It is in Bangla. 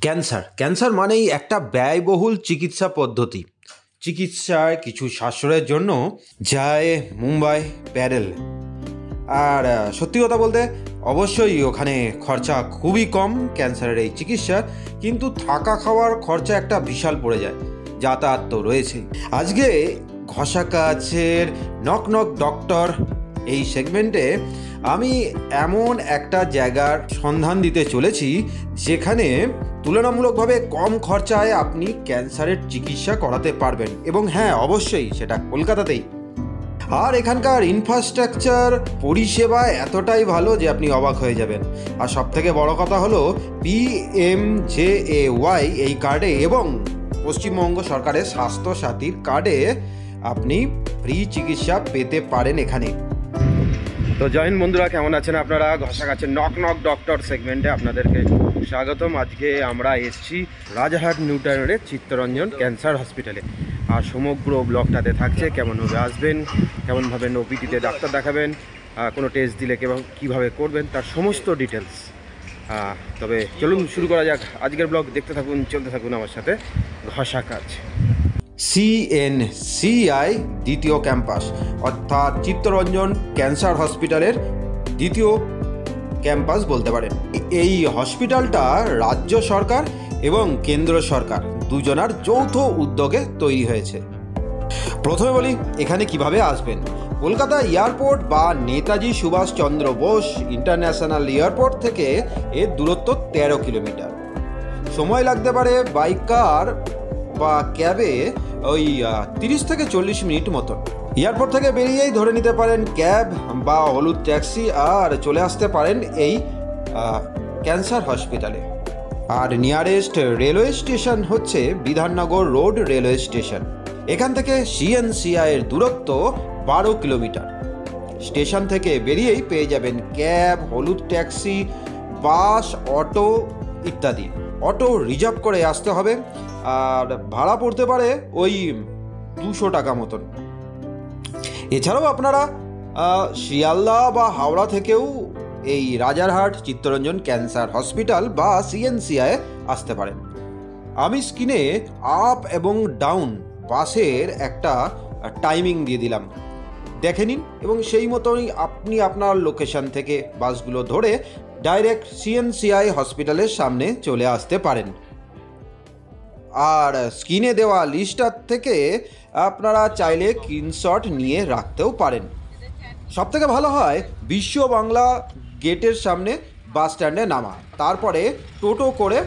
ক্যান্সার মানেই একটা ব্যয়বহুল চিকিৎসা পদ্ধতি। চিকিৎসার কিছু সাশ্রয়ের জন্য যায় মুম্বাই প্যারেল। আর সত্যি কথা বলতে অবশ্যই ওখানে খরচা খুবই কম ক্যান্সারের এই চিকিৎসা, কিন্তু থাকা খাওয়ার খরচা একটা বিশাল পড়ে যায়। যাতায়াত তো রয়েছেই। আজকে ঘষা কাছের নক নক ডক্টর এই সেগমেন্টে আমি এমন একটা জায়গার সন্ধান দিতে চলেছি যেখানে তুলনামূলকভাবে কম খরচায় আপনি ক্যান্সারের চিকিৎসা করাতে পারবেন, এবং হ্যাঁ, অবশ্যই সেটা কলকাতাতেই। আর এখানকার ইনফ্রাস্ট্রাকচার পরিষেবা এতটাই ভালো যে আপনি অবাক হয়ে যাবেন। আর সবথেকে বড় কথা হলো PMJAY এই কার্ডে এবং পশ্চিমবঙ্গ সরকারের স্বাস্থ্য সাথীর কার্ডে আপনি ফ্রি চিকিৎসা পেতে পারেন এখানে। তো জয় হিন্দ বন্ধুরা, কেমন আছেন আপনারা? ঘষা কাছে নক নক ডক্টর সেগমেন্টে আপনাদেরকে স্বাগতম। আজকে আমরা এসেছি রাজারহাট নিউ টাউনের চিত্তরঞ্জন ক্যান্সার হসপিটালে। আর সমগ্র ব্লগটাতে থাকছে কেমনভাবে আসবেন, কেমনভাবে ওপিটিতে ডাক্তার দেখাবেন, কোনো টেস্ট দিলে কীভাবে করবেন, তার সমস্ত ডিটেলস। তবে চলুন শুরু করা যাক আজকের ব্লগ। দেখতে থাকুন, চলতে থাকুন আমার সাথে। ঘষা কাজ CNCI দ্বিতীয় ক্যাম্পাস, অর্থাৎ চিত্তরঞ্জন ক্যান্সার হসপিটালের দ্বিতীয় ক্যাম্পাস বলতে পারেন। এই হসপিটালটা রাজ্য সরকার এবং কেন্দ্র সরকার দুজনার যৌথ উদ্যোগে তৈরি হয়েছে। প্রথমে বলি এখানে কিভাবে আসবেন। কলকাতা এয়ারপোর্ট বা নেতাজি সুভাষচন্দ্র বোস ইন্টারন্যাশনাল এয়ারপোর্ট থেকে এর দূরত্ব 13 কিলোমিটার। সময় লাগতে পারে বাইক, কার বা ক্যাবে ওই 30 থেকে 40 মিনিট মতন। এয়ারপোর্ট থেকে বেরিয়েই ধরে নিতে পারেন ক্যাব বা হলুদ ট্যাক্সি, আর চলে আসতে পারেন এই ক্যান্সার হসপিটালে। আর নিয়ারেস্ট রেলওয়ে স্টেশন হচ্ছে বিধাননগর রোড রেলওয়ে স্টেশন। এখান থেকে CNCI এর দূরত্ব 12 কিলোমিটার। স্টেশন থেকে বেরিয়েই পেয়ে যাবেন ক্যাব, হলুদ ট্যাক্সি, বাস, অটো ইত্যাদি। অটো রিজার্ভ করে আসতে হবে, আর ভাড়া পড়তে পারে ওই 200 টাকা মতন। এছাড়াও আপনারা শিয়ালদা বা হাওড়া থেকেও এই রাজারহাট চিত্তরঞ্জন ক্যান্সার হসপিটাল বা CNCI আসতে পারেন। আমি স্ক্রিনে আপ এবং ডাউন বাসের একটা টাইমিং দিয়ে দিলাম, দেখে নিন, এবং সেই মতোই আপনি আপনার লোকেশন থেকে বাসগুলো ধরে ডাইরেক্ট CNCI হসপিটালের সামনে চলে আসতে পারেন। আর স্ক্রিনে দেওয়া লিস্টটার থেকে আপনারা চাইলে স্ক্রিনশট নিয়ে রাখতেও পারেন। সবথেকে ভালো হয় বিশ্ব বাংলা গেটের সামনে বাস স্ট্যান্ডে নামা, তারপরে টোটো করে